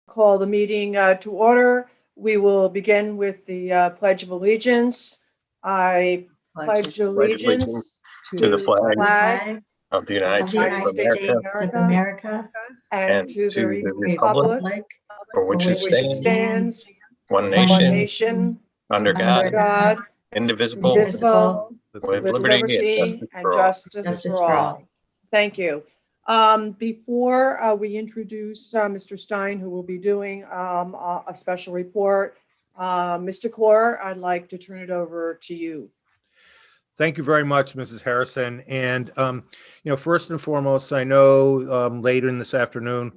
call the meeting to order. We will begin with the Pledge of Allegiance. I pledge allegiance to the flag flag of the United of the States United of America States of America and to the republic for which it which stands, stands one one nation, nation under under God, God, indivisible, indivisible, with with liberty and for all. justice for all. Thank you. Before we introduce Mr. Stein, who will be doing a special report, Mr. Core, I'd like to turn it over to you. Thank you very much, Mrs. Harrison. And, first and foremost, I know later in this afternoon,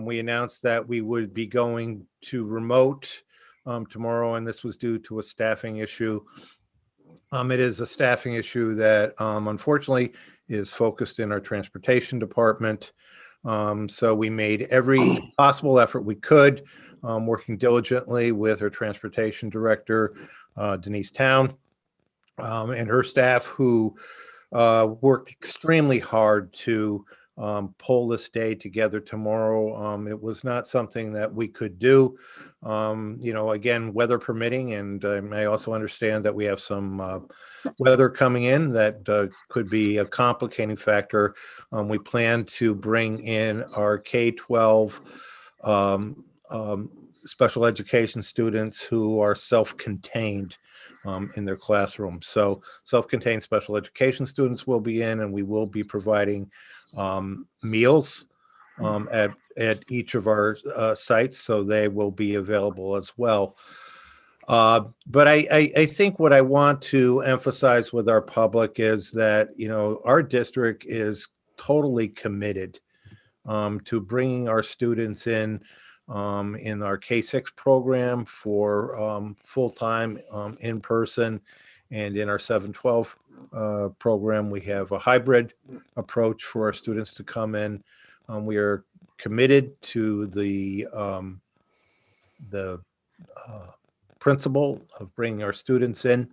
we announced that we would be going to remote tomorrow, and this was due to a staffing issue. It is a staffing issue that unfortunately is focused in our transportation department. So we made every possible effort we could, working diligently with our transportation director, Denise Town, and her staff, who worked extremely hard to pull this day together tomorrow. It was not something that we could do, again, weather permitting, and I also understand that we have some weather coming in that could be a complicating factor. We plan to bring in our K-12 special education students who are self-contained in their classroom. So self-contained special education students will be in, and we will be providing meals at each of our sites, so they will be available as well. But I think what I want to emphasize with our public is that, our district is totally committed to bringing our students in our K-6 program for full-time in person, and in our 7-12 program, we have a hybrid approach for our students to come in. We are committed to the principle of bringing our students in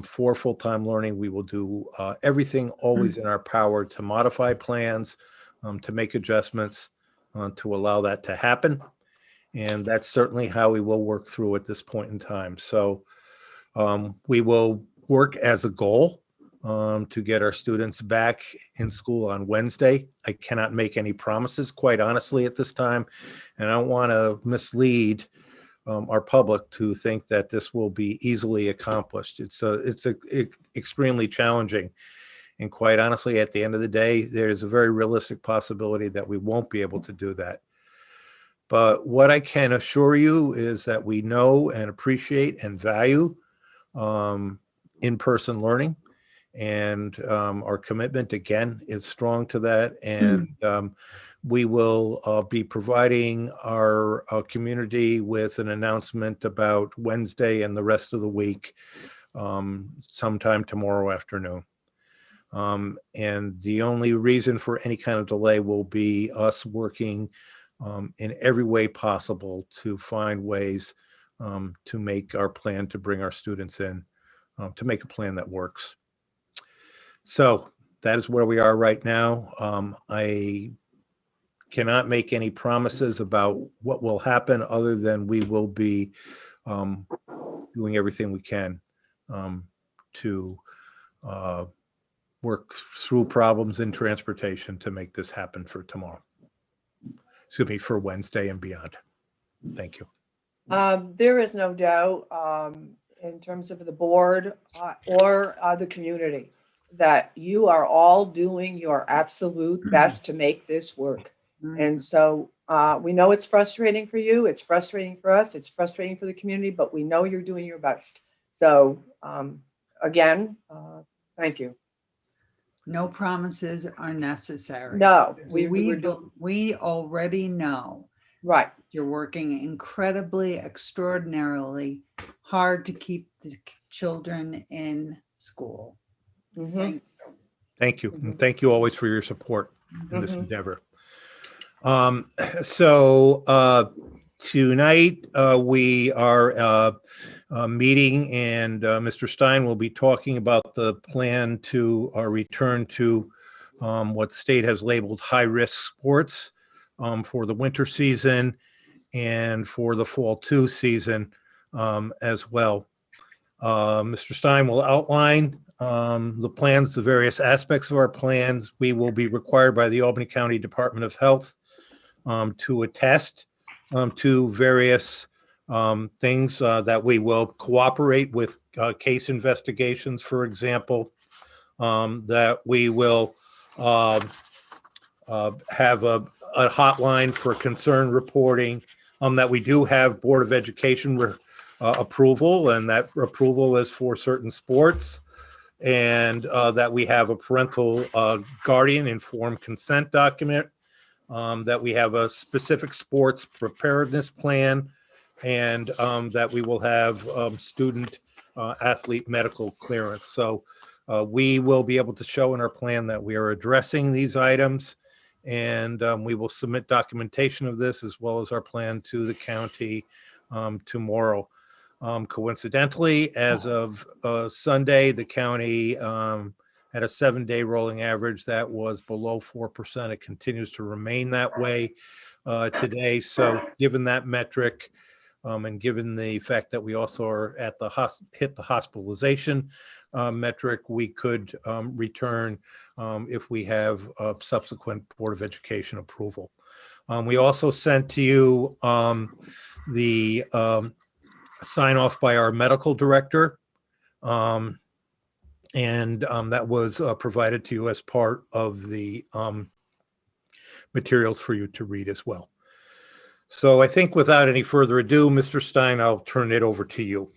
for full-time learning. We will do everything always in our power to modify plans, to make adjustments, to allow that to happen. And that's certainly how we will work through at this point in time. So we will work as a goal to get our students back in school on Wednesday. I cannot make any promises, quite honestly, at this time. And I don't want to mislead our public to think that this will be easily accomplished. It's extremely challenging. And quite honestly, at the end of the day, there's a very realistic possibility that we won't be able to do that. But what I can assure you is that we know and appreciate and value in-person learning. And our commitment, again, is strong to that. And we will be providing our community with an announcement about Wednesday and the rest of the week sometime tomorrow afternoon. And the only reason for any kind of delay will be us working in every way possible to find ways to make our plan to bring our students in, to make a plan that works. So that is where we are right now. I cannot make any promises about what will happen other than we will be doing everything we can to work through problems in transportation to make this happen for tomorrow. Excuse me, for Wednesday and beyond. Thank you. There is no doubt in terms of the board or the community that you are all doing your absolute best to make this work. And so we know it's frustrating for you. It's frustrating for us. It's frustrating for the community, but we know you're doing your best. So again, thank you. No promises are necessary. No, we already know. Right. You're working incredibly, extraordinarily hard to keep the children in school. Mm-hmm. Thank you. And thank you always for your support in this endeavor. So tonight we are meeting, and Mr. Stein will be talking about the plan to return to what the state has labeled high-risk sports for the winter season. and for the fall 2 season as well. Mr. Stein will outline the plans, the various aspects of our plans. We will be required by the Albany County Department of Health to attest to various things that we will cooperate with case investigations, for example, that we will have a hotline for concern reporting, that we do have Board of Education approval, and that approval is for certain sports, and that we have a parental guardian informed consent document, that we have a specific sports preparedness plan, and that we will have student athlete medical clearance. So we will be able to show in our plan that we are addressing these items, and we will submit documentation of this as well as our plan to the county tomorrow. Coincidentally, as of Sunday, the county had a 7-day rolling average that was below 4%. It continues to remain that way today. So given that metric, and given the fact that we also are at the hit the hospitalization metric, we could return if we have subsequent Board of Education approval. We also sent to you the sign off by our medical director, and that was provided to you as part of the materials for you to read as well. So I think without any further ado, Mr. Stein, I'll turn it over to you.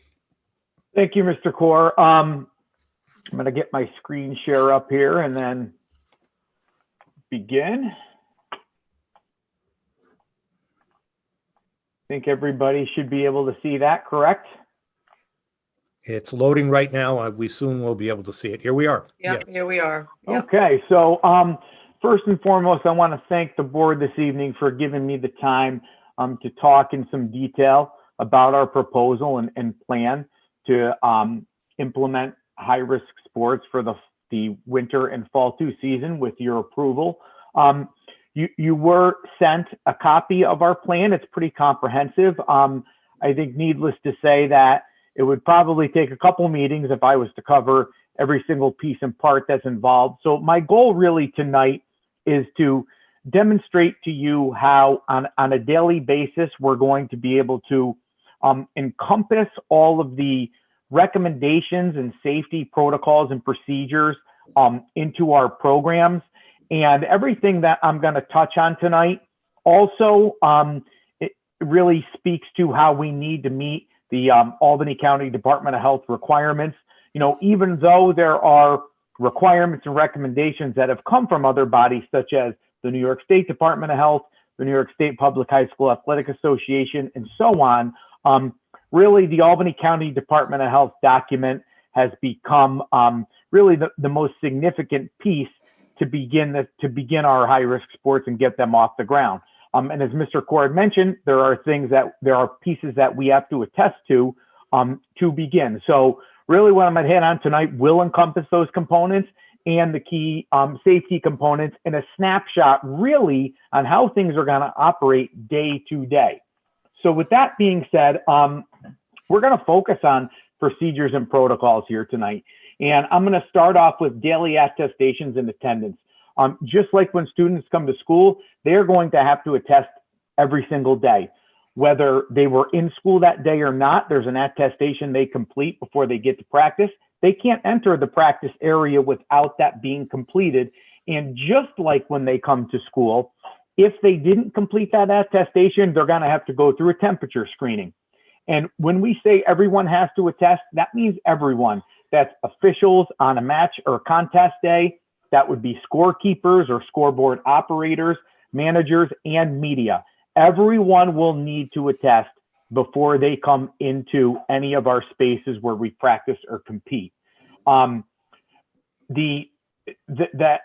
Thank you, Mr. Core. I'm going to get my screen share up here and then begin. I think everybody should be able to see that, correct? It's loading right now. We soon will be able to see it. Here we are. Yeah, here we are. Yeah. Okay, so first and foremost, I want to thank the board this evening for giving me the time to talk in some detail about our proposal and plan to implement high-risk sports for the winter and fall 2 season with your approval. You were sent a copy of our plan. It's pretty comprehensive. I think needless to say that it would probably take a couple meetings if I was to cover every single piece and part that's involved. So my goal really tonight is to demonstrate to you how on a daily basis we're going to be able to encompass all of the recommendations and safety protocols and procedures into our programs. And everything that I'm going to touch on tonight also it really speaks to how we need to meet the Albany County Department of Health requirements. You know, even though there are requirements and recommendations that have come from other bodies such as the New York State Department of Health, the New York State Public High School Athletic Association, and so on, really the Albany County Department of Health document has become really the most significant piece to begin our high-risk sports and get them off the ground. And as Mr. Cord mentioned, there are pieces that we have to attest to begin. So really what I'm going to hit on tonight will encompass those components and the key safety components in a snapshot really on how things are going to operate day to day. So with that being said, we're going to focus on procedures and protocols here tonight. And I'm going to start off with daily attestations and attendance. Just like when students come to school, they're going to have to attest every single day. Whether they were in school that day or not, there's an attestation they complete before they get to practice. They can't enter the practice area without that being completed. And just like when they come to school, if they didn't complete that attestation, they're going to have to go through a temperature screening. And when we say everyone has to attest, that means everyone. That's officials on a match or contest day. That would be scorekeepers or scoreboard operators, managers, and media. Everyone will need to attest before they come into any of our spaces where we practice or compete. The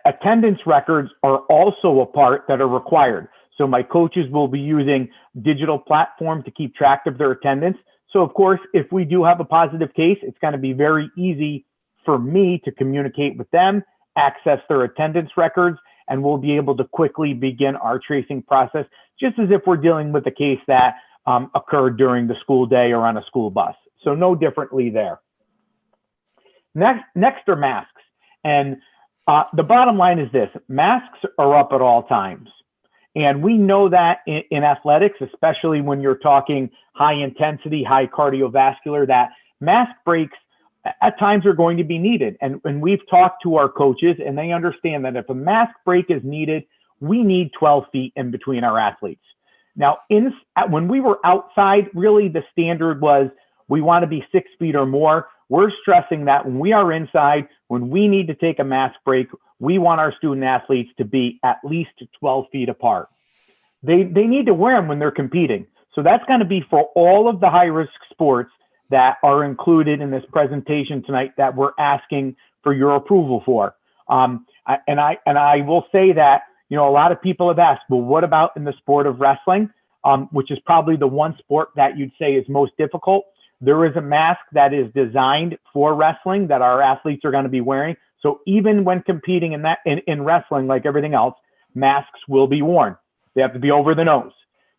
attendance records are also a part that are required. So my coaches will be using digital platform to keep track of their attendance. So of course, if we do have a positive case, it's going to be very easy for me to communicate with them, access their attendance records, and we'll be able to quickly begin our tracing process, just as if we're dealing with a case that occurred during the school day or on a school bus. So no differently there. Next are masks. And the bottom line is this: masks are up at all times. And we know that in athletics, especially when you're talking high intensity, high cardiovascular, that mask breaks at times are going to be needed. And we've talked to our coaches, and they understand that if a mask break is needed, we need 12 feet in between our athletes. Now, when we were outside, really the standard was we want to be 6 feet or more. We're stressing that when we are inside, when we need to take a mask break, we want our student athletes to be at least 12 feet apart. They need to wear them when they're competing. So that's going to be for all of the high-risk sports that are included in this presentation tonight that we're asking for your approval for. And I will say that, you know, a lot of people have asked, well, what about in the sport of wrestling, which is probably the one sport that you'd say is most difficult? There is a mask that is designed for wrestling that our athletes are going to be wearing. So even when competing in wrestling, like everything else, masks will be worn. They have to be over the nose.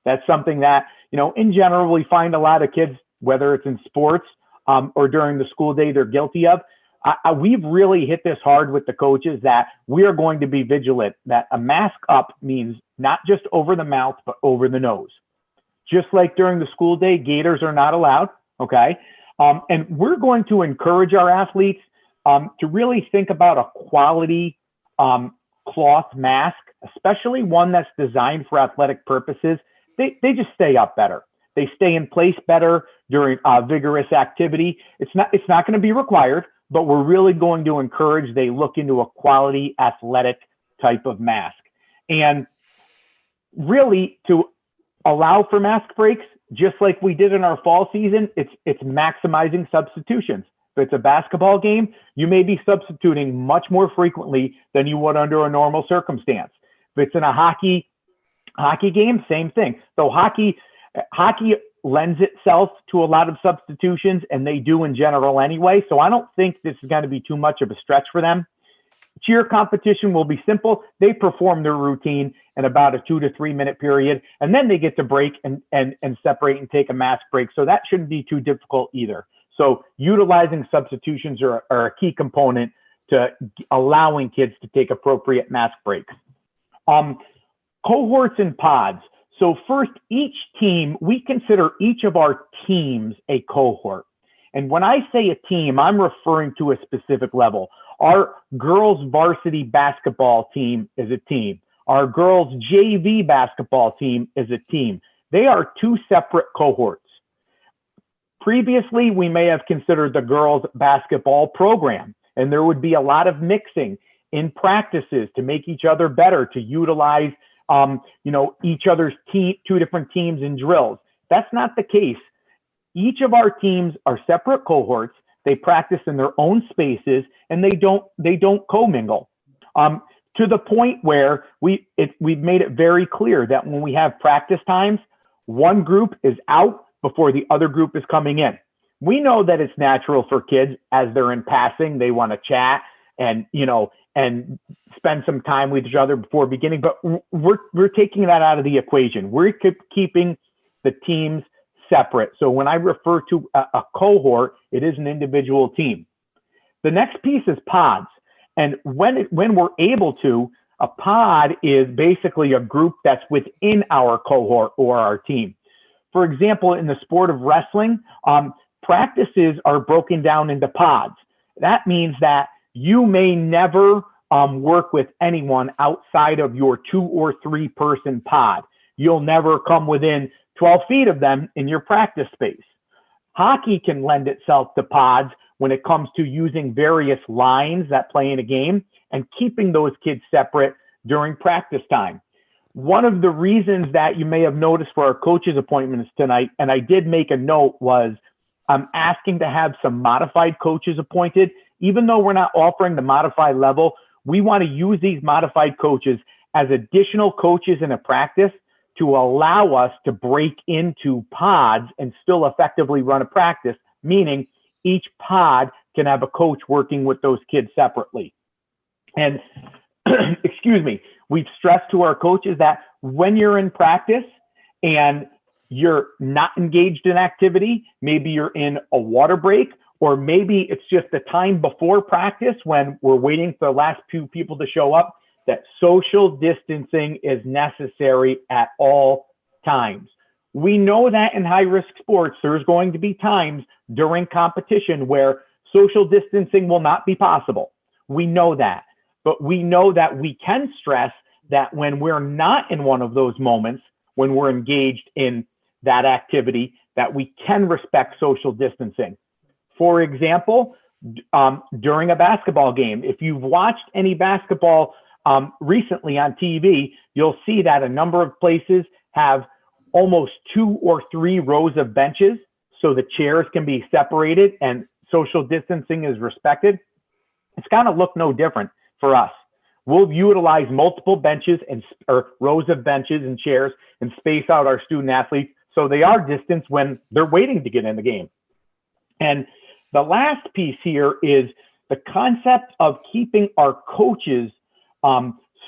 That's something that, you know, in general, we find a lot of kids, whether it's in sports or during the school day, they're guilty of. We've really hit this hard with the coaches that we are going to be vigilant, that a mask up means not just over the mouth, but over the nose. Just like during the school day, gaiters are not allowed, okay? And we're going to encourage our athletes to really think about a quality cloth mask, especially one that's designed for athletic purposes. They just stay up better. They stay in place better during vigorous activity. It's not going to be required, but we're really going to encourage they look into a quality athletic type of mask. And really, to allow for mask breaks, just like we did in our fall season, it's maximizing substitutions. If it's a basketball game, you may be substituting much more frequently than you would under a normal circumstance. If it's in a hockey game, same thing. So hockey lends itself to a lot of substitutions, and they do in general anyway. So I don't think this is going to be too much of a stretch for them. Cheer competition will be simple. They perform their routine in about a 2 to 3 minute period, and then they get to break and separate and take a mask break. So that shouldn't be too difficult either. So utilizing substitutions are a key component to allowing kids to take appropriate mask breaks. Cohorts and pods. So first, each team, we consider each of our teams a cohort. And when I say a team, I'm referring to a specific level. Our girls varsity basketball team is a team. Our girls JV basketball team is a team. They are two separate cohorts. Previously, we may have considered the girls basketball program, and there would be a lot of mixing in practices to make each other better, to utilize each other's two different teams in drills. That's not the case. Each of our teams are separate cohorts. They practice in their own spaces, and they don't commingle. To the point where we've made it very clear that when we have practice times, one group is out before the other group is coming in. We know that it's natural for kids as they're in passing, they want to chat and spend some time with each other before beginning, but we're taking that out of the equation. We're keeping the teams separate. So when I refer to a cohort, it is an individual team. The next piece is pods. And when we're able to, a pod is basically a group that's within our cohort or our team. For example, in the sport of wrestling, practices are broken down into pods. That means that you may never work with anyone outside of your 2 or 3 person pod. You'll never come within 12 feet of them in your practice space. Hockey can lend itself to pods when it comes to using various lines that play in a game and keeping those kids separate during practice time. One of the reasons that you may have noticed for our coaches appointments tonight, and I did make a note, was I'm asking to have some modified coaches appointed. Even though we're not offering the modified level, we want to use these modified coaches as additional coaches in a practice to allow us to break into pods and still effectively run a practice, meaning each pod can have a coach working with those kids separately. And excuse me, We've stressed to our coaches that when you're in practice and you're not engaged in activity, maybe you're in a water break, or maybe it's just the time before practice when we're waiting for the last few people to show up, that social distancing is necessary at all times. We know that in high-risk sports, there's going to be times during competition where social distancing will not be possible. We know that. But we know that we can stress that when we're not in one of those moments, when we're engaged in that activity, that we can respect social distancing. For example, during a basketball game, if you've watched any basketball recently on TV, you'll see that a number of places have almost 2 or 3 rows of benches so the chairs can be separated and social distancing is respected. It's going to look no different for us. We'll utilize multiple benches or rows of benches and chairs and space out our student athletes so they are distanced when they're waiting to get in the game. And the last piece here is the concept of keeping our coaches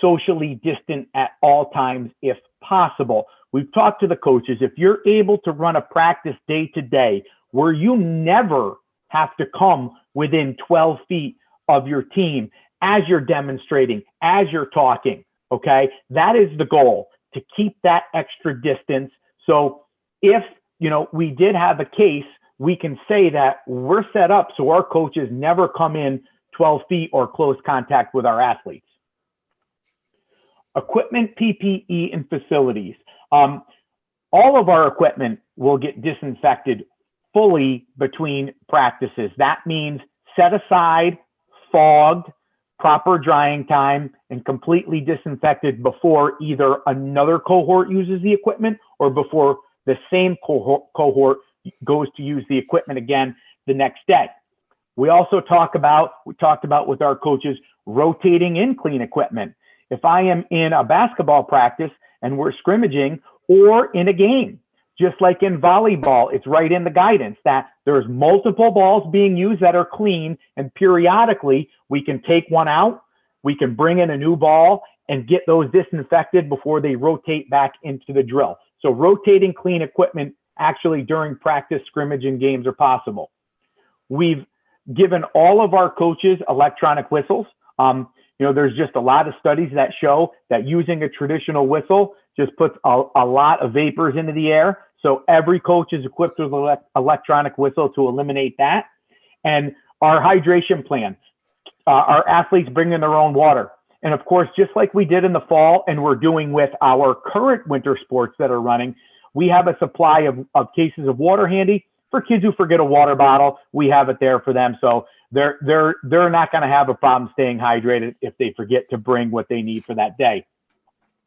socially distant at all times if possible. We've talked to the coaches. If you're able to run a practice day to day where you never have to come within 12 feet of your team as you're demonstrating, as you're talking, okay? That is the goal, to keep that extra distance. So if, we did have a case, we can say that we're set up so our coaches never come in 12 feet or close contact with our athletes. Equipment, PPE, and facilities. All of our equipment will get disinfected fully between practices. That means set aside, fogged, proper drying time, and completely disinfected before either another cohort uses the equipment or before the same cohort goes to use the equipment again the next day. We talked about with our coaches, rotating in clean equipment. If I am in a basketball practice and we're scrimmaging, or in a game, just like in volleyball, it's right in the guidance that there's multiple balls being used that are clean, and periodically we can take one out, we can bring in a new ball and get those disinfected before they rotate back into the drill. So rotating clean equipment actually during practice, scrimmage, and games are possible. We've given all of our coaches electronic whistles. There's just a lot of studies that show that using a traditional whistle just puts a lot of vapors into the air. So every coach is equipped with an electronic whistle to eliminate that. And our hydration plan, our athletes bring in their own water. And of course, just like we did in the fall and we're doing with our current winter sports that are running, we have a supply of cases of water handy. For kids who forget a water bottle, we have it there for them. So they're not going to have a problem staying hydrated if they forget to bring what they need for that day.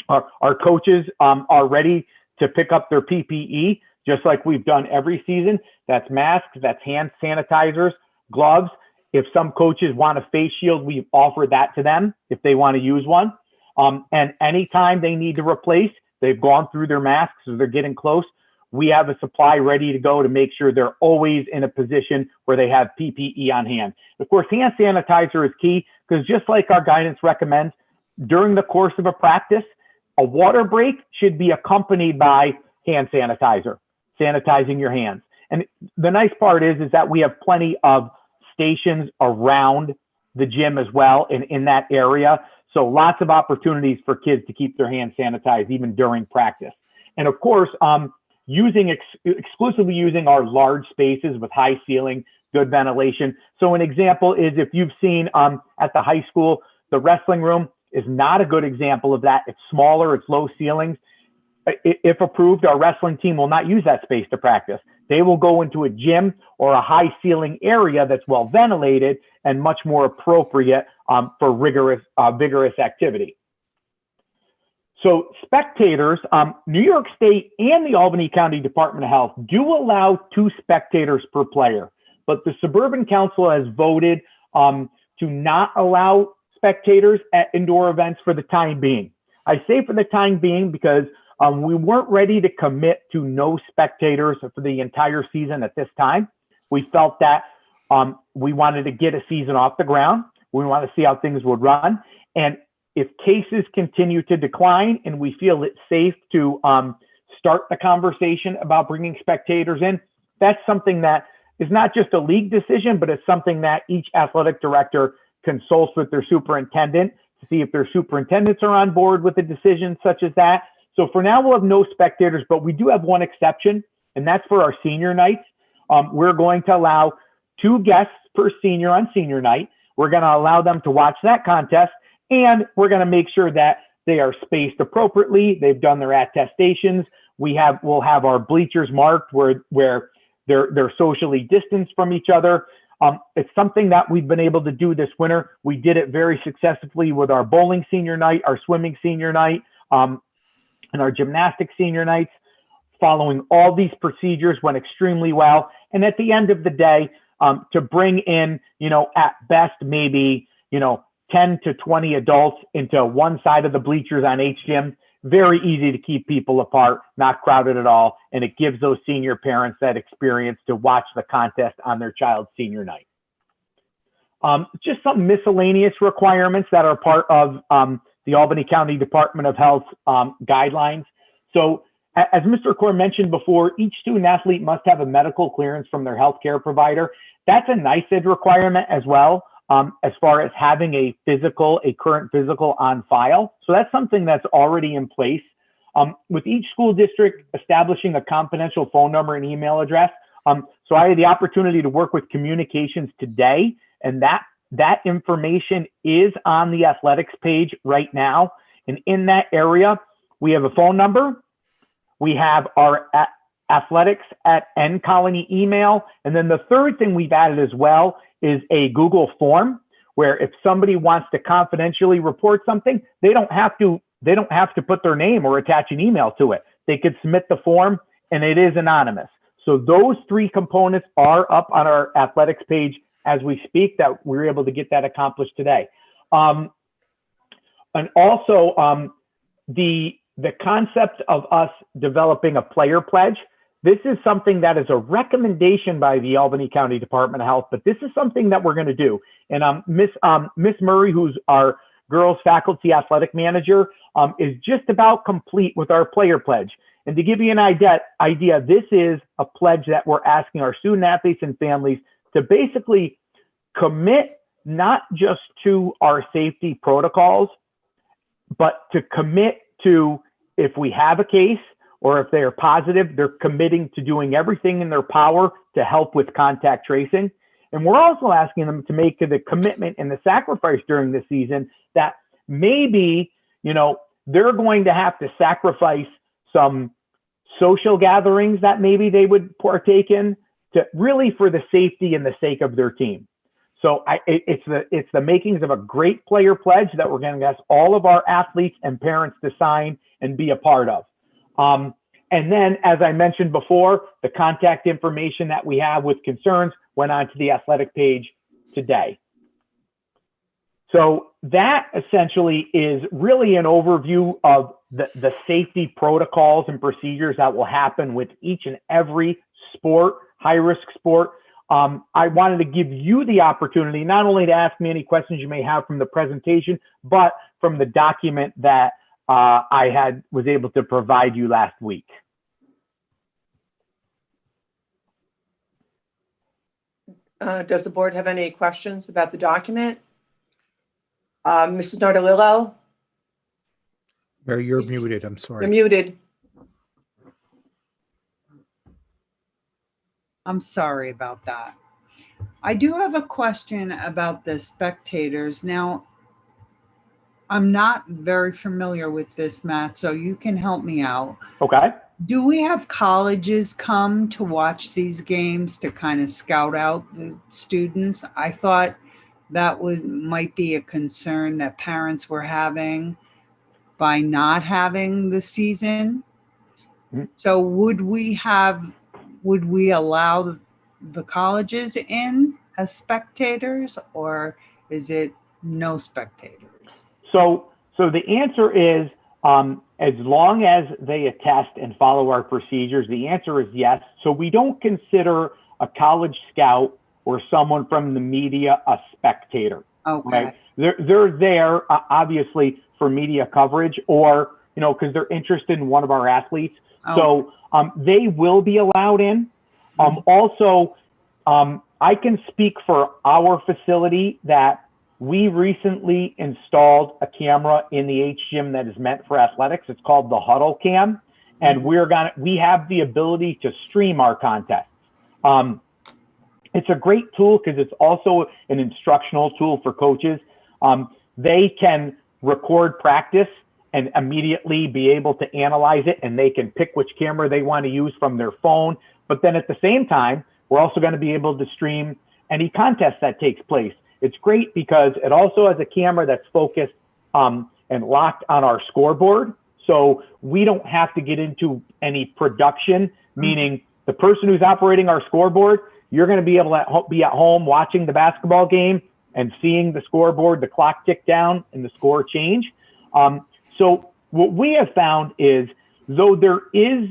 Our coaches are ready to pick up their PPE, just like we've done every season. That's masks, that's hand sanitizers, gloves. If some coaches want a face shield, we've offered that to them if they want to use one. And anytime they need to replace, they've gone through their masks or they're getting close, we have a supply ready to go to make sure they're always in a position where they have PPE on hand. Of course, hand sanitizer is key because just like our guidance recommends, during the course of a practice, a water break should be accompanied by hand sanitizer, sanitizing your hands. And the nice part is that we have plenty of stations around the gym as well in that area. So lots of opportunities for kids to keep their hands sanitized even during practice. And of course, exclusively using our large spaces with high ceiling, good ventilation. So an example is if you've seen at the high school, the wrestling room is not a good example of that. It's smaller, it's low ceilings. If approved, our wrestling team will not use that space to practice. They will go into a gym or a high ceiling area that's well ventilated and much more appropriate for vigorous activity. So spectators, New York State and the Albany County Department of Health do allow 2 spectators per player, but the Suburban Council has voted to not allow spectators at indoor events for the time being. I say for the time being because we weren't ready to commit to no spectators for the entire season at this time. We felt that we wanted to get a season off the ground. We want to see how things would run. And if cases continue to decline and we feel it's safe to start the conversation about bringing spectators in, that's something that is not just a league decision, but it's something that each athletic director consults with their superintendent to see if their superintendents are on board with a decision such as that. So for now, we'll have no spectators, but we do have one exception, and that's for our senior nights. We're going to allow 2 guests per senior on senior night. We're going to allow them to watch that contest, and we're going to make sure that they are spaced appropriately. They've done their attestations. We'll have our bleachers marked where they're socially distanced from each other. It's something that we've been able to do this winter. We did it very successfully with our bowling senior night, our swimming senior night, and our gymnastics senior nights. Following all these procedures went extremely well. And at the end of the day, to bring in, at best, maybe, 10 to 20 adults into one side of the bleachers on HGym, very easy to keep people apart, not crowded at all. And it gives those senior parents that experience to watch the contest on their child's senior night. Just some miscellaneous requirements that are part of the Albany County Department of Health guidelines. So as Mr. Core mentioned before, each student athlete must have a medical clearance from their healthcare provider. That's a NICEAD requirement as well, as far as having a current physical on file. So that's something that's already in place. With each school district establishing a confidential phone number and email address. So I had the opportunity to work with communications today, and that information is on the athletics page right now. And in that area, we have a phone number. We have our athletics@ncolony email. And then the third thing we've added as well is a Google form where if somebody wants to confidentially report something, they don't have to put their name or attach an email to it. They could submit the form and it is anonymous. So those 3 components are up on our athletics page as we speak, that we're able to get that accomplished today. And also the concept of us developing a player pledge. This is something that is a recommendation by the Albany County Department of Health, but this is something that we're going to do. And Miss Murray, who's our girls faculty athletic manager, is just about complete with our player pledge. And to give you an idea, this is a pledge that we're asking our student athletes and families to basically commit not just to our safety protocols, but to commit to, if we have a case or if they are positive, they're committing to doing everything in their power to help with contact tracing. And we're also asking them to make the commitment and the sacrifice during the season that maybe, they're going to have to sacrifice some social gatherings that maybe they would partake in to really for the safety and the sake of their team. So it's the makings of a great player pledge that we're going to ask all of our athletes and parents to sign and be a part of. And then, as I mentioned before, the contact information that we have with concerns went onto the athletic page today. So that essentially is really an overview of the safety protocols and procedures that will happen with each and every sport, high-risk sport. I wanted to give you the opportunity not only to ask me any questions you may have from the presentation, but from the document that I was able to provide you last week. Does the board have any questions about the document? Mrs. Nardolillo? Mary, you're muted. I'm sorry. You're muted. I'm sorry about that. I do have a question about the spectators. Now, I'm not very familiar with this, Matt, so you can help me out. Okay. Do we have colleges come to watch these games to kind of scout out the students? I thought that might be a concern that parents were having by not having the season. Mm-hmm. So would we allow the colleges in as spectators, or is it no spectators? So the answer is, as long as they attest and follow our procedures, the answer is yes. So we don't consider a college scout or someone from the media a spectator. Okay. Right? they're there obviously for media coverage, or because they're interested in one of our athletes. Oh. So they will be allowed in. Also, I can speak for our facility that we recently installed a camera in the H gym that is meant for athletics. It's called the Huddle Cam, and we have the ability to stream our contests. It's a great tool because it's also an instructional tool for coaches. They can record practice and immediately be able to analyze it, and they can pick which camera they want to use from their phone. But then at the same time, we're also going to be able to stream any contest that takes place. It's great because it also has a camera that's focused and locked on our scoreboard. So we don't have to get into any production, meaning the person who's operating our scoreboard, you're going to be able to be at home watching the basketball game and seeing the scoreboard, the clock tick down and the score change. So what we have found is, though there is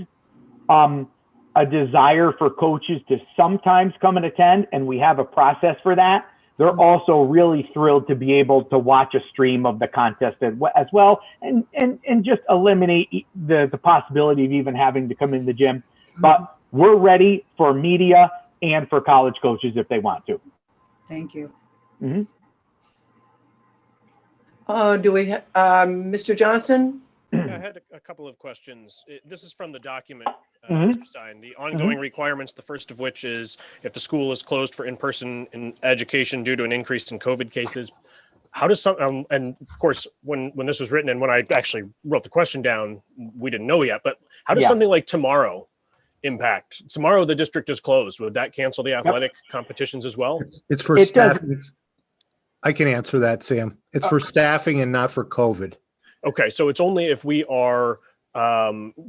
a desire for coaches to sometimes come and attend, and we have a process for that, they're also really thrilled to be able to watch a stream of the contest as well, and just eliminate the possibility of even having to come in the gym. But we're ready for media and for college coaches if they want to. Thank you. Do we, Mr. Johnson? I had a couple of questions. This is from the document, Mr. Stein. The ongoing requirements, the first of which is if the school is closed for in-person education due to an increase in COVID cases, how does some, and of course, when this was written and when I actually wrote the question down, we didn't know yet, but how does something like tomorrow impact? Tomorrow the district is closed. Would that cancel the athletic competitions as well? It's for staffing. I can answer that, Sam. It's for staffing and not for COVID. Okay, so it's only if we are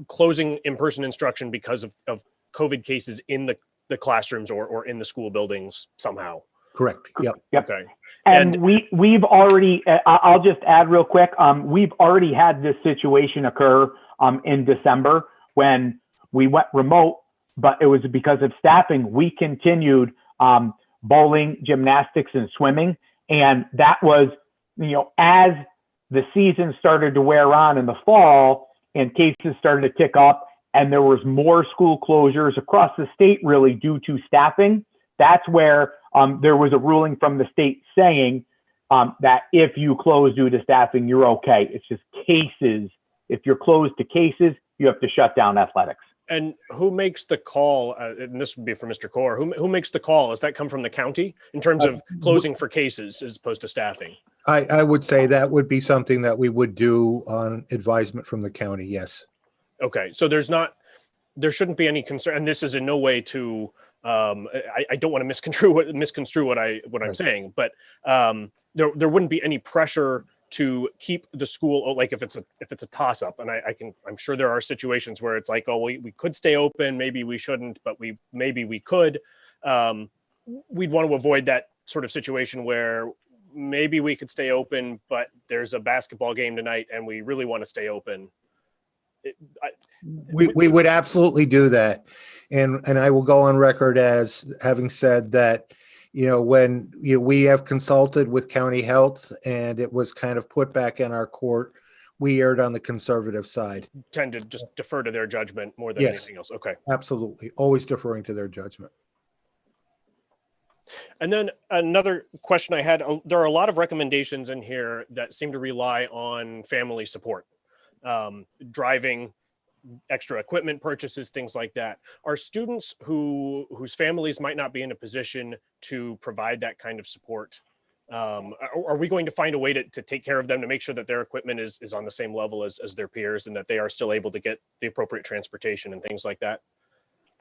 closing in-person instruction because of COVID cases in the classrooms or in the school buildings somehow. Correct. Yep. Okay. And we've already, I'll just add real quick, we've already had this situation occur in December when we went remote, but it was because of staffing. We continued bowling, gymnastics, and swimming. And that was, as the season started to wear on in the fall and cases started to tick up and there was more school closures across the state really due to staffing, that's where there was a ruling from the state saying that if you close due to staffing, you're okay. It's just cases. If you're closed to cases, you have to shut down athletics. And who makes the call? And this would be for Mr. Core. Who makes the call? Does that come from the county in terms of closing for cases as opposed to staffing? I would say that would be something that we would do on advisement from the county. Yes. Okay. So there shouldn't be any concern. And this is in no way to, I don't want to misconstrue what I'm saying, but there wouldn't be any pressure to keep the school, like if it's a toss up, and I'm sure there are situations where it's like, oh, we could stay open, maybe we shouldn't, but maybe we could. We'd want to avoid that sort of situation where maybe we could stay open, but there's a basketball game tonight and we really want to stay open. We would absolutely do that. And I will go on record as having said that, when we have consulted with county health and it was kind of put back in our court, we erred on the conservative side. Tend to just defer to their judgment more than anything else. Okay. Absolutely. Always deferring to their judgment. And then another question I had, there are a lot of recommendations in here that seem to rely on family support, driving, extra equipment purchases, things like that. Are students whose families might not be in a position to provide that kind of support, are we going to find a way to take care of them, to make sure that their equipment is on the same level as their peers and that they are still able to get the appropriate transportation and things like that?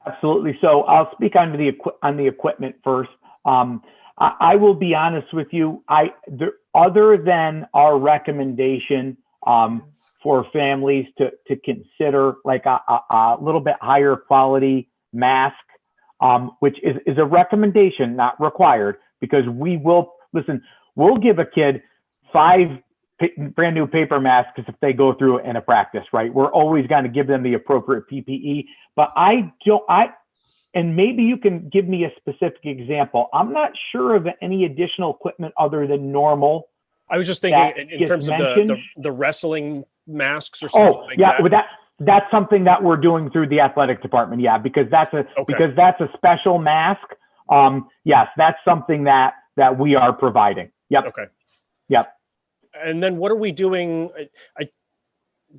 Absolutely. So I'll speak on the equipment first. I will be honest with you. Other than our recommendation for families to consider like a little bit higher quality mask, which is a recommendation, not required, because we'll give a kid 5 brand new paper masks if they go through it in a practice, right? We're always going to give them the appropriate PPE, but and maybe you can give me a specific example. I'm not sure of any additional equipment other than normal I was just thinking that in gets terms of mentioned. the wrestling masks or something Oh, like yeah, that. well, that's something that we're doing through the athletic department. Yeah, because that's a special mask. Yes, that's something that we are providing. Yep. Okay. Yep. And then what are we doing? I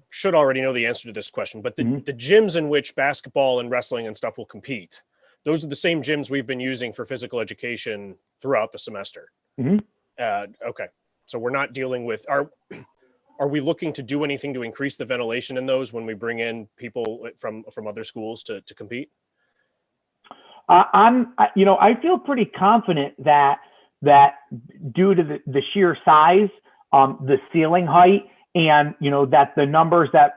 should already know the answer to this question, but the Mhm. gyms in which basketball and wrestling and stuff will compete, those are the same gyms we've been using for physical education throughout the semester. Mhm. Okay. So we're not dealing with, are we looking to do anything to increase the ventilation in those when we bring in people from other schools to compete? I feel pretty confident that due to the sheer size, the ceiling height, and that the numbers that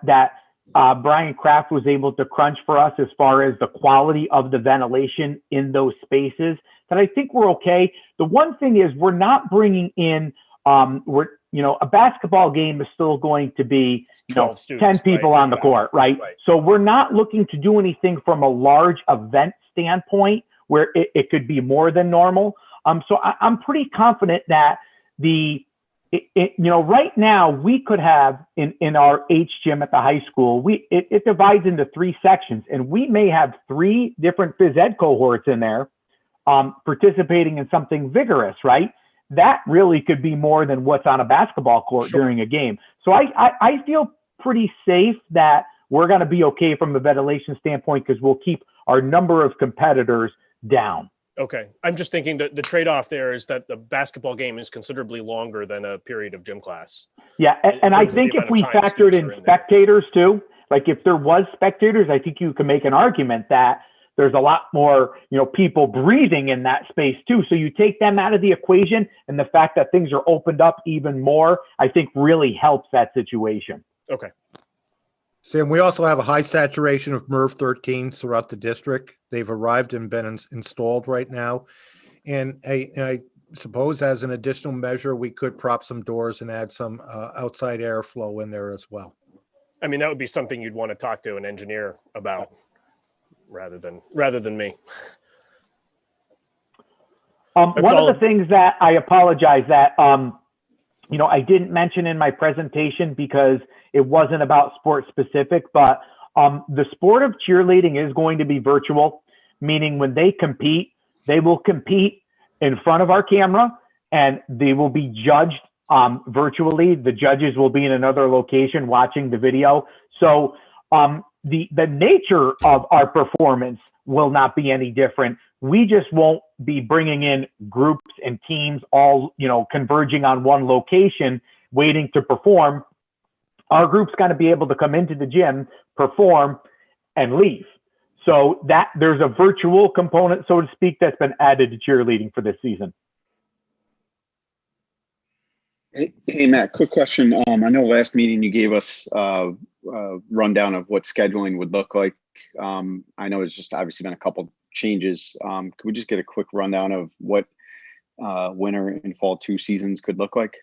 Brian Kraft was able to crunch for us as far as the quality of the ventilation in those spaces, that I think we're okay. The one thing is we're not bringing in a basketball game is still going to be 12 students, 10 people right? on the court, right? Right. So we're not looking to do anything from a large event standpoint where it could be more than normal. So I'm pretty confident that right now we could have in our H gym at the high school, it divides into 3 sections, and we may have 3 different phys ed cohorts in there participating in something vigorous, right? That really could be more than what's on a basketball court during a game. So I feel pretty safe that we're going to be okay from a ventilation standpoint because we'll keep our number of competitors down. Okay. I'm just thinking that the trade-off there is that the basketball game is considerably longer than a period of gym class. Yeah. And I think if we factored in spectators too, like if there was spectators, I think you can make an argument that there's a lot more, people breathing in that space too. So you take them out of the equation, and the fact that things are opened up even more, I think really helps that situation. Okay. Sam, we also have a high saturation of MERV 13s throughout the district. They've arrived and been installed right now. And I suppose as an additional measure, we could prop some doors and add some outside airflow in there as well. I mean, that would be something you'd want to talk to an engineer about rather than me. One of the things that I apologize that, I didn't mention in my presentation because it wasn't about sport specific, but the sport of cheerleading is going to be virtual, meaning when they compete, they will compete in front of our camera and they will be judged virtually. The judges will be in another location watching the video. So the nature of our performance will not be any different. We just won't be bringing in groups and teams all, converging on one location, waiting to perform. Our group's got to be able to come into the gym, perform, and leave. So that there's a virtual component, so to speak, that's been added to cheerleading for this season. Hey, Matt, quick question. I know last meeting you gave us a rundown of what scheduling would look like. I know it's just obviously been a couple changes. Could we just get a quick rundown of what winter and fall 2 seasons could look like?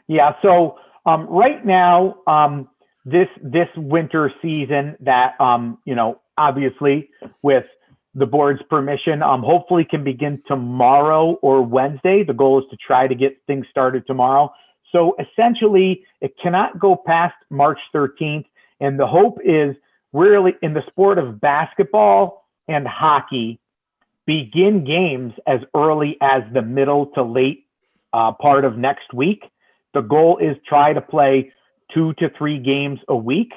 Yeah, so right now, this winter season that, obviously with the board's permission, hopefully can begin tomorrow or Wednesday. The goal is to try to get things started tomorrow. So essentially, it cannot go past March 13th. And the hope is really in the sport of basketball and hockey, begin games as early as the middle to late part of next week. The goal is try to play 2 to 3 games a week.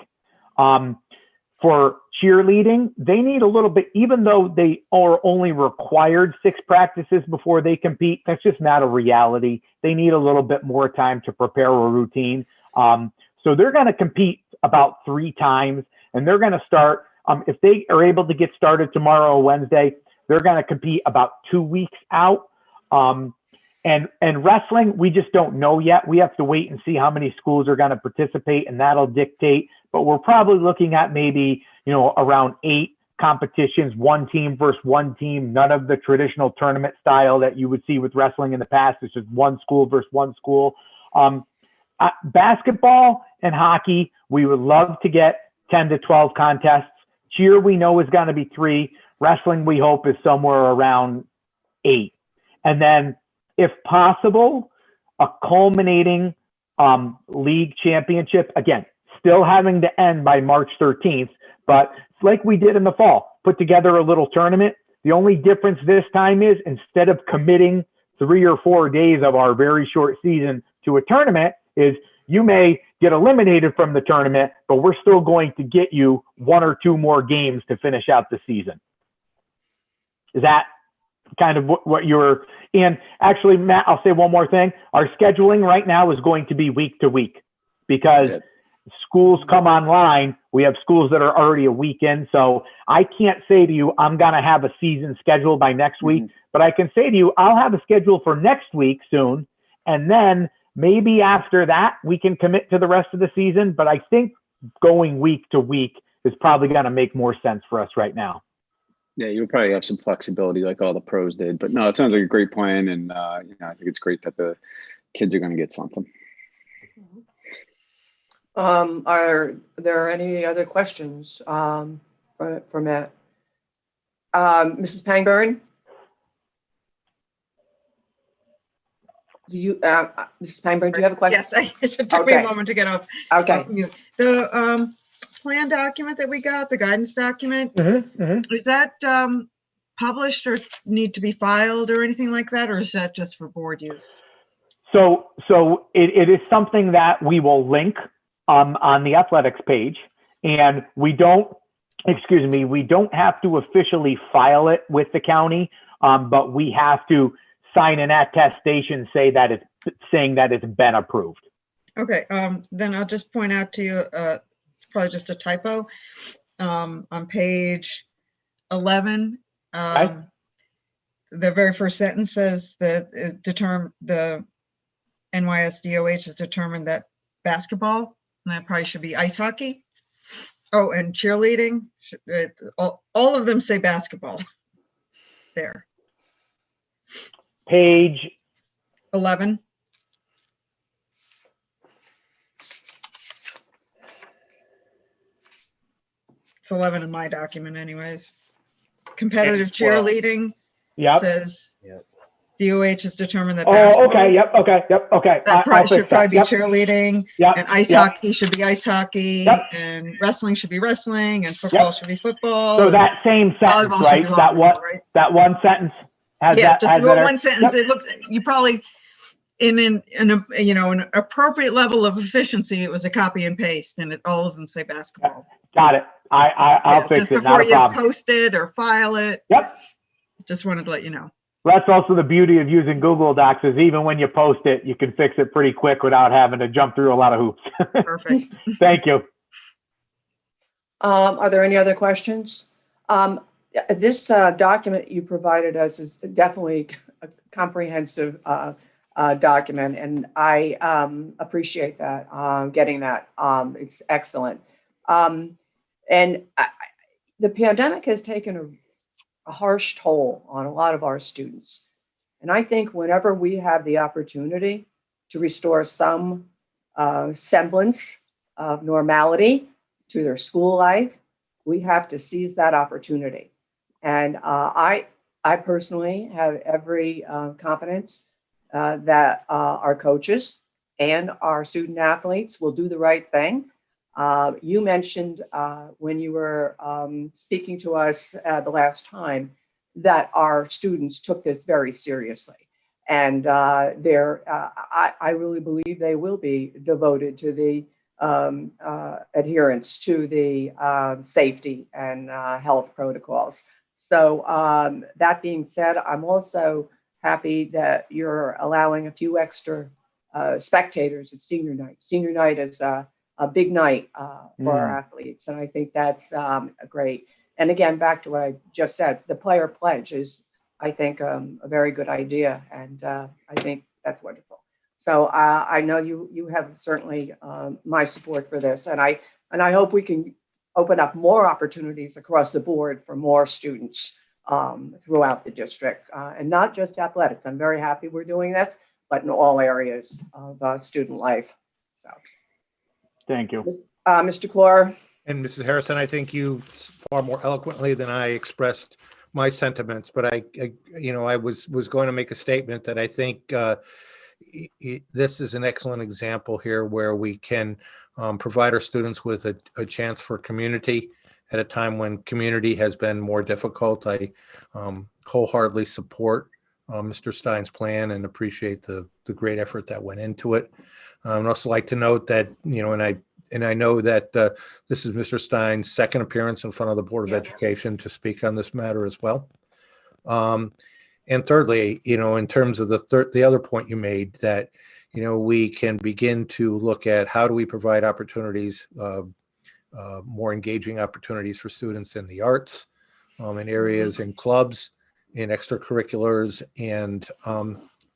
For cheerleading, they need a little bit, even though they are only required 6 practices before they compete, that's just not a reality. They need a little bit more time to prepare a routine. So they're going to compete about 3 times, and they're going to start, if they are able to get started tomorrow or Wednesday, they're going to compete about 2 weeks out. And wrestling, we just don't know yet. We have to wait and see how many schools are going to participate, and that'll dictate. But we're probably looking at maybe, around 8 competitions, 1 team versus 1 team, none of the traditional tournament style that you would see with wrestling in the past. It's just 1 school versus 1 school. Basketball and hockey, we would love to get 10 to 12 contests. Cheer, we know, is going to be 3. Wrestling, we hope, is somewhere around 8. And then, if possible, a culminating league championship. Again, still having to end by March 13th, but it's like we did in the fall, put together a little tournament. The only difference this time is instead of committing 3 or 4 days of our very short season to a tournament, is you may get eliminated from the tournament, but we're still going to get you 1 or 2 more games to finish out the season. Is that kind of what you're, and actually, Matt, I'll say one more thing. Our scheduling right now is going to be week to week because schools come online. We have schools that are already a week in. So I can't say to you, I'm going to have a season scheduled by next week, but I can say to you, I'll have a schedule for next week soon. And then maybe after that, we can commit to the rest of the season. But I think going week to week is probably going to make more sense for us right now. Yeah, you'll probably have some flexibility like all the pros did. But no, it sounds like a great plan. And I think it's great that the kids are going to get something. Are there any other questions for Matt? Mrs. Pangburn? Do you, Mrs. Pangburn, do you have a question? Yes, it took me Okay. a moment to get off. Okay. Mute. The plan document that we got, the guidance document, is that published or need to be filed or anything like that, or is that just for board use? So it is something that we will link on the athletics page, and we don't have to officially file it with the county, but we have to sign an attestation saying that it's been approved. Okay, then I'll just point out to you, it's probably just a typo. On page 11, Okay. the very first sentence says that the NYSDOH has determined that basketball, and that probably should be ice hockey. Oh, and cheerleading, all of them say basketball there. Page 11. It's 11 in my document anyways. Competitive Page 12. cheerleading Yep. says Yep. DOH has determined that Oh, basketball. okay. Yep. Okay. That I'll should fix probably be Yep. cheerleading, Yep. and ice Yep. hockey should be ice hockey, Yep. and wrestling should be wrestling, and football should be football. So and that same sentence, volleyball should right? be volleyball, right? That one sentence has Yeah, that. just has that- one sentence. Yep. It looks, you probably, in an appropriate level of efficiency, it was a copy and paste, and all of them say basketball. Got it. I'll Yeah, fix just it. before Not a you problem. post it or file it. Yep. Just wanted to let you know. That's also the beauty of using Google Docs is even when you post it, you can fix it pretty quick without having to jump through a lot of hoops. Perfect. Thank you. Are there any other questions? This document you provided us is definitely a comprehensive document, and I appreciate that, getting that. It's excellent. And the pandemic has taken a harsh toll on a lot of our students. And I think whenever we have the opportunity to restore some semblance of normality to their school life, we have to seize that opportunity. And I personally have every confidence that our coaches and our student athletes will do the right thing. You mentioned when you were speaking to us the last time that our students took this very seriously. And I really believe they will be devoted to the adherence to the safety and health protocols. So that being said, I'm also happy that you're allowing a few extra spectators at senior night. Senior night is a big night for our athletes, and I think that's great. And again, back to what I just said, the player pledge is, I think, a very good idea, and I think that's wonderful. So I know you have certainly my support for this, and I hope we can open up more opportunities across the board for more students throughout the district, and not just athletics. I'm very happy we're doing this, but in all areas of student life. So. Thank you. Mr. Clore. And Mrs. Harrison, I think you far more eloquently than I expressed my sentiments, but I was going to make a statement that I think, this is an excellent example here where we can provide our students with a chance for community at a time when community has been more difficult. I wholeheartedly support Mr. Stein's plan and appreciate the great effort that went into it. I'd also like to note that, and I know that this is Mr. Stein's second appearance in front of the Board of Yeah. Education to speak on this matter as well. And thirdly, in terms of the other point you made, that, we can begin to look at how do we provide opportunities, more engaging opportunities for students in the arts, in areas, in clubs, in extracurriculars, and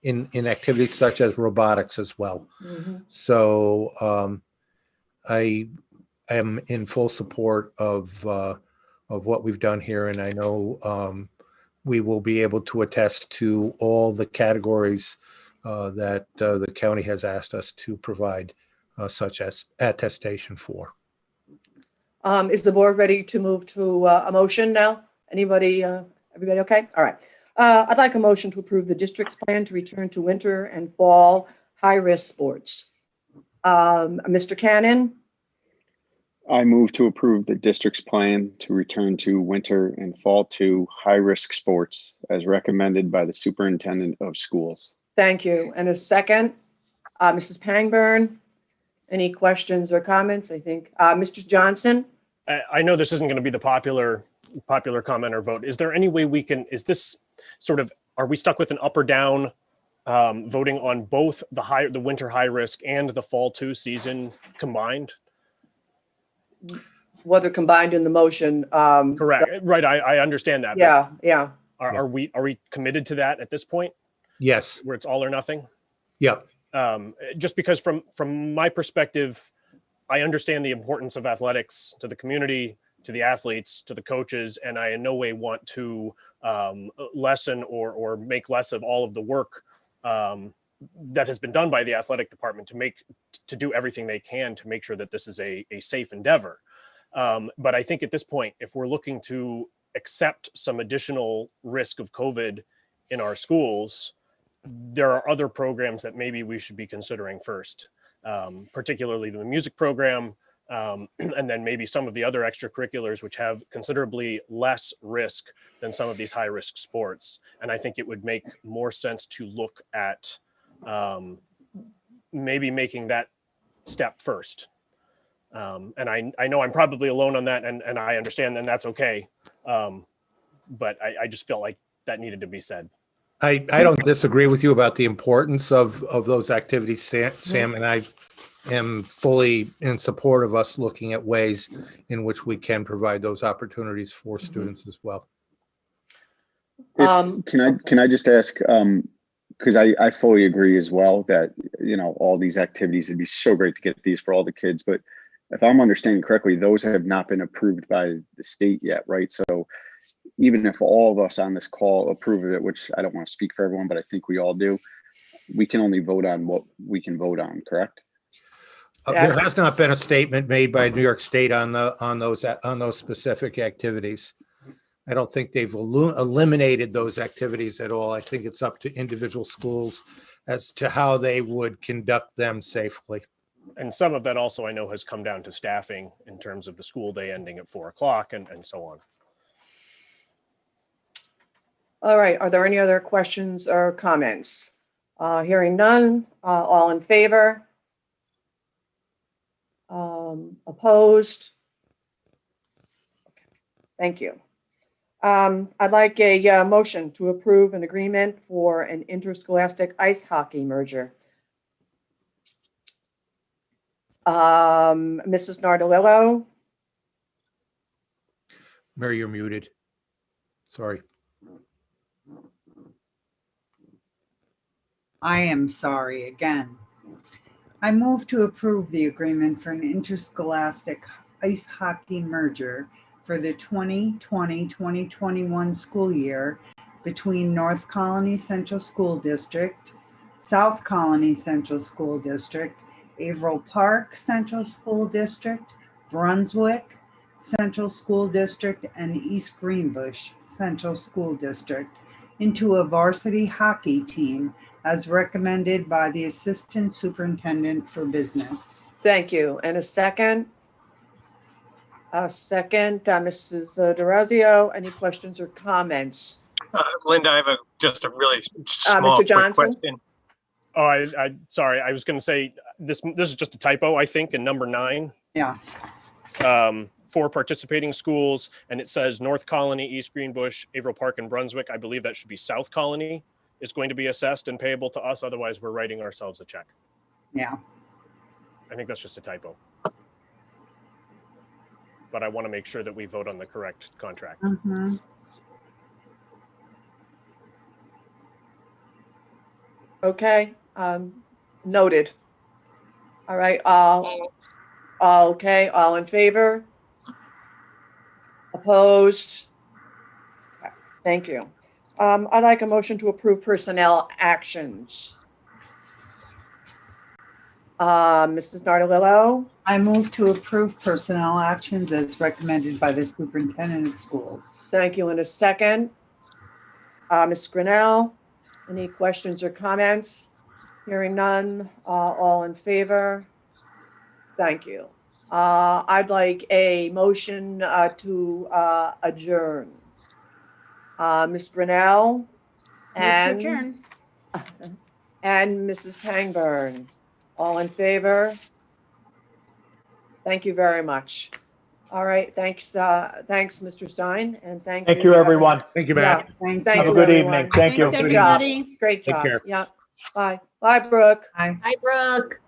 in activities such as robotics as well. Mhm. So I am in full support of what we've done here, and I know we will be able to attest to all the categories that the county has asked us to provide such as attestation for. Is the board ready to move to a motion now? Anybody, everybody okay? All right. I'd like a motion to approve the district's plan to return to winter and fall high-risk sports. Mr. Cannon, I move to approve the district's plan to return to winter and fall to high-risk sports as recommended by the superintendent of schools. thank you. And a second, Mrs. Pangburn, any questions or comments? I think, Mr. Johnson? I know this isn't going to be the popular comment or vote. Is there any way we can, is this sort of, are we stuck with an up or down voting on both the winter high risk and the fall 2 season combined? Whether combined in the motion. Correct. Right. I understand that. but Yeah. Are we committed to that at this point Yes. where it's all or nothing? Yep. Just because from my perspective, I understand the importance of athletics to the community, to the athletes, to the coaches, and I in no way want to lessen or make less of all of the work that has been done by the athletic department to do everything they can to make sure that this is a safe endeavor. But I think at this point, if we're looking to accept some additional risk of COVID in our schools, there are other programs that maybe we should be considering first, particularly the music program, and then maybe some of the other extracurriculars, which have considerably less risk than some of these high risk sports. And I think it would make more sense to look at maybe making that step first. And I know I'm probably alone on that, and I understand, and that's okay. But I just felt like that needed to be said. I don't disagree with you about the importance of those activities, Sam, and I am fully in support of us looking at ways in which we can provide those opportunities for students as well. Can I just ask, because I fully agree as well that, all these activities, it'd be so great to get these for all the kids, but if I'm understanding correctly, those have not been approved by the state yet, right? So even if all of us on this call approve of it, which I don't want to speak for everyone, but I think we all do, we can only vote on what we can vote on, correct? There has not been a statement made by New York State on those specific activities. I don't think they've eliminated those activities at all. I think it's up to individual schools as to how they would conduct them safely. And some of that also I know has come down to staffing in terms of the school day ending at 4:00 and so on. All right. Are there any other questions or comments? Hearing none. All in favor? Opposed? Okay. Thank you. I'd like a motion to approve an agreement for an interscholastic ice hockey merger. Mrs. Nardolillo? Mary, you're muted. Sorry. I am sorry again. I move to approve the agreement for an interscholastic ice hockey merger for the 2020-2021 school year between North Colony Central School District, South Colony Central School District, Averill Park Central School District, Brunswick Central School District, and East Greenbush Central School District into a varsity hockey team as recommended by the Assistant Superintendent for Business. Thank you. And a second? A second, Mrs. DeRozio, any questions or comments? Linda, I have just a really small, quick Johnson? question. Oh, I sorry. I was going to say this is just a typo, I think, in number 9. Yeah. For participating schools, and it says North Colony, East Greenbush, Averill Park, and Brunswick. I believe that should be South Colony is going to be assessed and payable to us. Otherwise, we're writing ourselves a check. Yeah. I think that's just a typo. But I want to make sure that we vote on the correct contract. Mm-hmm. Okay, noted. All right, okay, all in favor? Opposed? Okay, thank you. I'd like a motion to approve personnel actions. Mrs. Nardolillo, I move to approve personnel actions as recommended by the Superintendent of Schools. thank you. In a second. Ms. Grinnell, any questions or comments? Hearing none, all in favor? Thank you. I'd like a motion to adjourn. Ms. Brunel and Mrs. Pangburn, all in favor? Thank you very much. All right, thanks, Mr. Stein, and thank you. Thank you, everyone. Thank you, Matt. Yeah, Thank thank Have a you, good everyone. evening. Thank you. Thanks, Good job. everybody. Great Take job. care. Yeah, bye. Bye, Brooke. Hi. Hi, Brooke.